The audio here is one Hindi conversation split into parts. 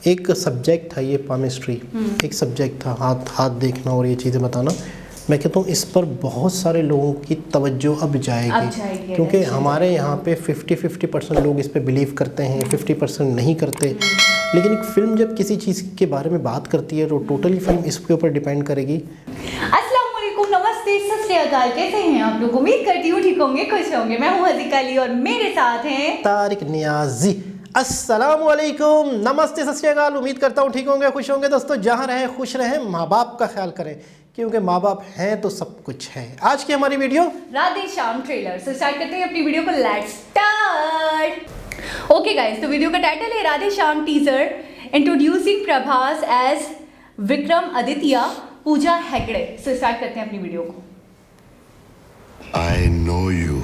एक सब्जेक्ट था ये पामिस्ट्री, एक सब्जेक्ट था हाथ देखना और ये चीज़ें बताना। मैं कहता हूँ इस पर बहुत सारे लोगों की तवज्जो अब जाएगी क्योंकि हमारे यहाँ पे 50% लोग इस पे बिलीव करते हैं, 50% नहीं करते। लेकिन एक फ़िल्म जब किसी चीज़ के बारे में बात करती है तो टोटली फिल्म इसके ऊपर डिपेंड करेगी। अस्सलाम वालेकुम, नमस्ते, सत श्री अकाल। कैसे हैं आप लोग? उम्मीद करती हूँ ठीक होंगे, खुश होंगे। मैं हूँ हज़ीका अली और मेरे साथ हैं तारिक नियाजी। अस्सलाम वालेकुम, नमस्ते, सत श्री अकाल। उम्मीद करता हूँ ठीक होंगे, खुश होंगे। दोस्तों जहाँ रहें खुश रहें, माँ बाप का ख्याल करें क्योंकि माँ बाप हैं तो सब कुछ है। आज की हमारी वीडियो राधे श्याम ट्रेलर से स्टार्ट करते हैं अपनी वीडियो को। Let's start. ओके गाइस, तो वीडियो का टाइटल है Radhe Shyam teaser introducing Prabhas as Vikram Aditya Pooja Hegde. से स्टार्ट करते हैं अपनी वीडियो को। I know you.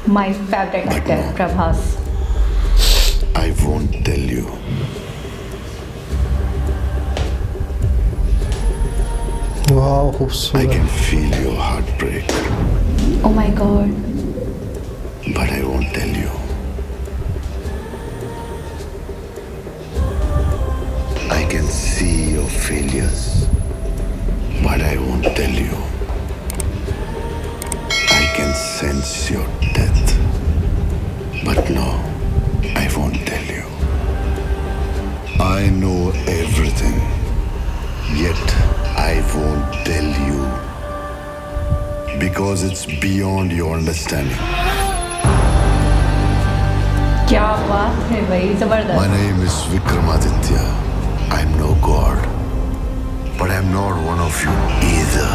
My favourite actor Prabhas. I won't tell you. वाह I खूबसूरत। can feel your heartbreak, oh my God. but I won't tell you. I can see your failures, but I won't tell you. I can sense your death, but no, I won't tell you. I know everything, yet I won't tell you because it's beyond your understanding. क्या बात है भाई, My जबरदस्त। name is Vikramaditya. I'm no god, but I'm not one of you either.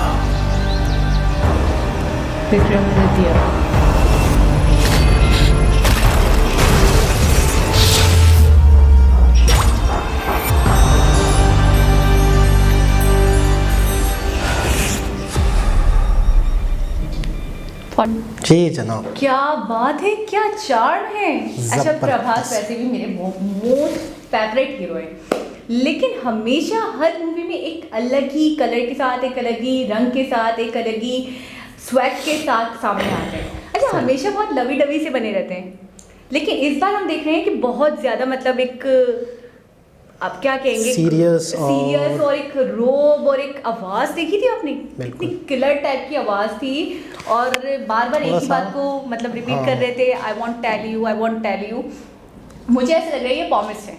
Vikram Aditya. जी जनाब, क्या बात है, क्या चार्म है। अच्छा, जबरदस्त। प्रभास वैसे भी मेरे मोस्ट फेवरेट हीरो है, लेकिन हमेशा हर मूवी में एक अलग ही कलर के साथ, एक अलग ही रंग के साथ, एक अलग ही स्वैग के साथ सामने आते हैं। अच्छा, हमेशा बहुत लवी डवी से बने रहते हैं, लेकिन इस बार हम देख रहे हैं कि बहुत ज़्यादा मतलब एक, आप क्या कहेंगे, सीरियस और एक रोब और एक आवाज़ देखी थी आपने, बिल्कुल। कितनी किलर टाइप की आवाज़ थी और बार बार एक ही बात को मतलब रिपीट कर रहे थे, I want tell you, I want tell you. मुझे ऐसा लग रहा है ये प्रॉमिस है,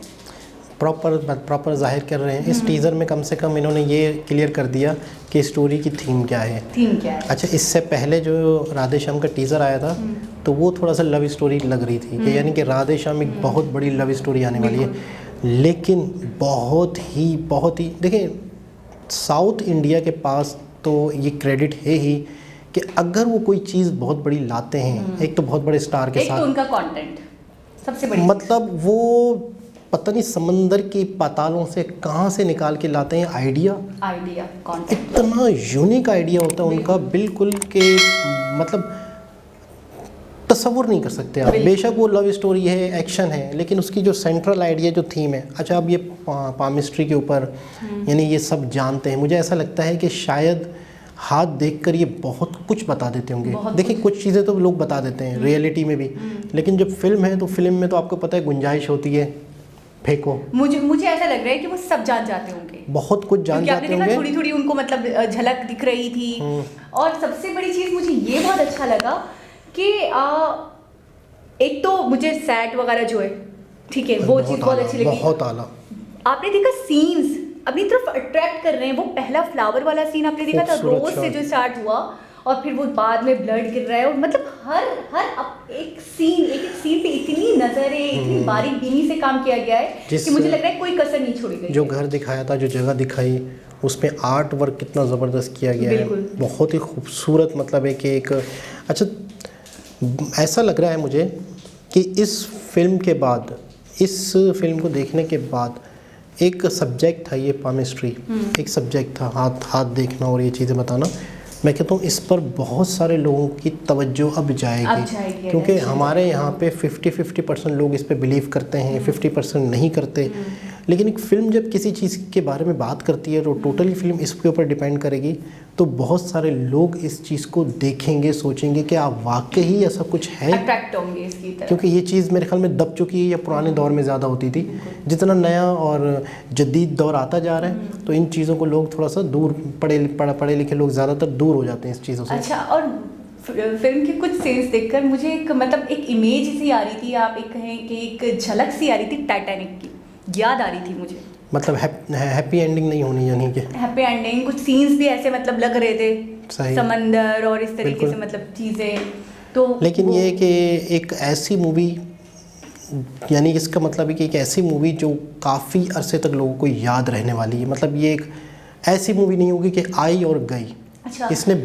प्रॉपर जाहिर कर रहे हैं। इस टीज़र में कम से कम इन्होंने ये क्लियर कर दिया कि स्टोरी की थीम क्या है। थीम क्या है। अच्छा, इससे पहले जो राधे श्याम का टीज़र आया था तो वो थोड़ा सा लव स्टोरी लग रही थी कि यानी कि राधे श्याम एक बहुत बड़ी लव स्टोरी आने वाली है। लेकिन बहुत ही देखिए, साउथ इंडिया के पास तो ये क्रेडिट है ही कि अगर वो कोई चीज़ बहुत बड़ी लाते हैं, एक तो बहुत बड़े स्टार के एक साथ, तो उनका कंटेंट सबसे बड़ी मतलब वो पता नहीं समंदर की पातालों से कहाँ से निकाल के लाते हैं आइडिया कंटेंट। इतना यूनिक आइडिया होता है उनका, बिल्कुल के मतलब तसव्वुर नहीं कर सकते आप। बेशक वो लव स्टोरी है, एक्शन है, लेकिन उसकी जो सेंट्रल आइडिया, जो थीम है। अच्छा, अब ये पामिस्ट्री के ऊपर यानी ये सब जानते हैं। मुझे ऐसा लगता है कि शायद हाथ देखकर ये बहुत कुछ बता देते होंगे। देखिए, कुछ चीज़ें तो लोग बता देते हैं रियलिटी में भी, लेकिन जब फिल्म है तो फिल्म में तो आपको पता है गुंजाइश होती है, फेंको। मुझे ऐसा लग रहा है कि वो सब जान जाते होंगे, बहुत कुछ जान जाते होंगे। थोड़ी थोड़ी उनको मतलब झलक दिख रही थी। और सबसे बड़ी चीज़ मुझे ये बहुत अच्छा लगा कि एक तो मुझे सेट वगैरह जो है, ठीक है, वो चीज़ बहुत अच्छी लगी। बहुत आला। आपने देखा सीन्स अपनी तरफ अट्रैक्ट कर रहे हैं। वो पहला फ्लावर वाला सीन आपने देखा था, रोज से जो स्टार्ट हुआ और फिर वो बाद में ब्लड गिर रहा है, और मतलब हर एक सीन पे इतनी नजर है, इतनी बारीक बीनी से काम किया गया है कि मुझे लग रहा है कोई कसर नहीं छोड़ी गई। जो घर दिखाया था, जो जगह दिखाई, उसमें आर्ट वर्क कितना ज़बरदस्त किया गया है, बहुत ही खूबसूरत। मतलब है कि एक अच्छा, ऐसा लग रहा है मुझे कि इस फिल्म के बाद, इस फिल्म को देखने के बाद, एक सब्जेक्ट था ये पामिस्ट्री, एक सब्जेक्ट था हाथ देखना और ये चीज़ें बताना। मैं कहता हूँ इस पर बहुत सारे लोगों की तवज्जो अब जाएगी क्योंकि हमारे यहाँ पे 50% लोग इस पे बिलीव करते हैं, 50% नहीं करते। लेकिन एक फ़िल्म जब किसी चीज़ के बारे में बात करती है तो टोटली फिल्म इसके ऊपर डिपेंड करेगी। तो बहुत सारे लोग इस चीज़ को देखेंगे, सोचेंगे कि आप वाकई ऐसा कुछ है, अट्रैक्ट होंगे इसकी तरफ। क्योंकि ये चीज़ मेरे ख्याल में दब चुकी है या पुराने दौर में ज़्यादा होती थी। जितना नया और जदीद दौर आता जा रहा है तो इन चीज़ों को लोग थोड़ा सा दूर, पढ़े लिखे लोग ज़्यादातर दूर हो जाते हैं इस चीज़ों से। अच्छा, और फिल्म के कुछ सीन्स देखकर मुझे एक मतलब एक इमेज सी आ रही थी, आप एक कहें कि एक झलक सी आ रही थी टाइटैनिक की, याद आ रही थी मुझे। मतलब हैप्पी एंडिंग नहीं होनी, यानी कि हैप्पी एंडिंग, कुछ सीन्स भी ऐसे मतलब लग रहे थे, सही, समंदर और इस तरीके से मतलब चीज़ें। तो लेकिन ये कि एक ऐसी मूवी, यानी इसका मतलब है कि एक ऐसी मूवी जो काफ़ी अरसे तक लोगों को याद रहने वाली है। मतलब ये एक ऐसी मूवी नहीं होगी कि आई और गई। अच्छा, इसने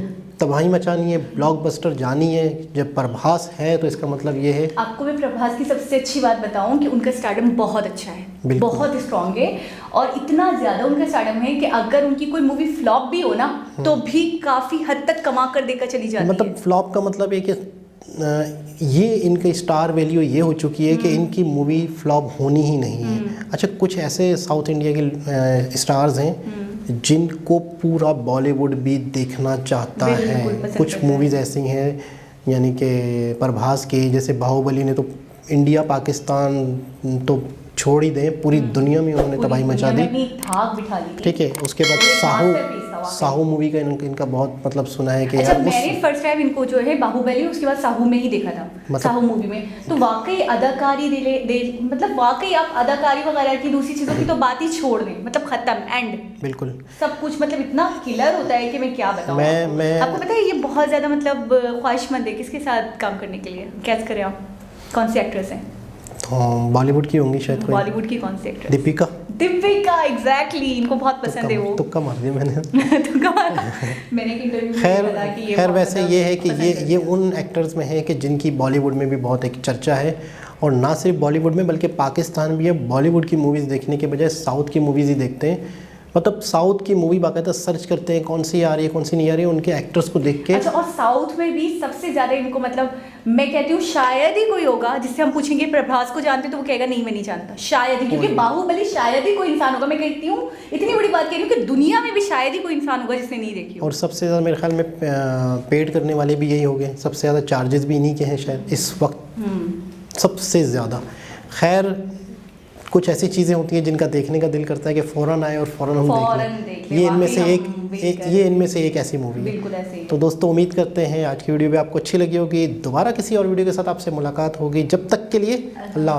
तबाही मचानी है, ब्लॉकबस्टर जानी है। जब प्रभास है तो इसका मतलब ये है। आपको मैं प्रभास की सबसे अच्छी बात बताऊं कि उनका स्टारडम बहुत अच्छा है, बहुत स्ट्रॉन्ग है, और इतना ज़्यादा उनका स्टारडम है कि अगर उनकी कोई मूवी फ्लॉप भी हो ना तो भी काफ़ी हद तक कमा कर देकर चली जाती है। मतलब फ्लॉप का मतलब है कि ये इनका स्टार वैल्यू ये हो चुकी है कि इनकी मूवी फ्लॉप होनी ही नहीं है। अच्छा, कुछ ऐसे साउथ इंडिया के स्टार्स हैं जिनको पूरा बॉलीवुड भी देखना चाहता है। कुछ मूवीज़ ऐसी हैं, यानी कि प्रभास की, जैसे बाहुबली ने तो इंडिया पाकिस्तान तो छोड़ ही दें, पूरी दुनिया में उन्होंने तबाही मचा दी। ठीक है, उसके बाद साहू मूवी का इनका बहुत मतलब सुना है कि अच्छा, यार मैंने फर्स्ट टाइम इनको जो है बाहुबली उसके बाद साहू में ही देखा था, मतलब साहू मूवी में। तो वाकई अदाकारी मतलब वाकई आप अदाकारी वगैरह की दूसरी चीज़ों की तो बात ही छोड़ दें, मतलब खत्म, एंड बिल्कुल सब कुछ मतलब इतना किलर होता है कि मैं क्या बताऊं। मैं आपको पता है ये बहुत ज़्यादा मतलब ख्वाहिशमंद है किसके साथ काम करने के लिए, कैच करें आप, कौन सी एक्ट्रेस हैं? बॉलीवुड की होंगी शायद कोई। बॉलीवुड की कौन सी एक्ट्रेस? दीपिका। एग्जैक्टली, इनको बहुत पसंद है वो। तुक्का मार दिया मैंने। मैंने एक इंटरव्यू में देखा था कि ये खैर बहुत वैसे मतलब ये है कि पसंद ये उन एक्टर्स में है कि जिनकी बॉलीवुड में भी बहुत एक चर्चा है, और ना सिर्फ बॉलीवुड में बल्कि पाकिस्तान भी अब बॉलीवुड की मूवीज़ देखने के बजाय साउथ की मूवीज़ ही देखते हैं। मतलब साउथ की मूवी बाकायदा सर्च करते हैं कौन सी आ रही है, कौन सी नहीं आ रही है, उनके एक्टर्स को देख के। अच्छा, और साउथ में भी सबसे ज़्यादा इनको मतलब मैं कहती हूँ शायद ही कोई होगा जिससे हम पूछेंगे प्रभास को जानते तो वो कहेगा नहीं मैं नहीं जानता, शायद ही, क्योंकि बाहुबली शायद ही कोई इंसान होगा। मैं कहती हूँ, इतनी बड़ी बात कह रही हूँ कि दुनिया में भी शायद ही कोई इंसान होगा जिसने नहीं देखी हो। और सबसे ज़्यादा मेरे ख्याल में पेड करने वाले भी यही हो गए, सबसे ज़्यादा चार्जेस भी इन्हीं के हैं शायद इस वक्त सबसे ज़्यादा। खैर, कुछ ऐसी चीज़ें होती हैं जिनका देखने का दिल करता है कि फ़ौरन आए और फ़ौरन हम देख लें। ये इनमें से एक ऐसी मूवी है। बिल्कुल ऐसे ही। तो दोस्तों, उम्मीद करते हैं आज की वीडियो भी आपको अच्छी लगी होगी। दोबारा किसी और वीडियो के साथ आपसे मुलाकात होगी। जब तक के लिए अल्लाह।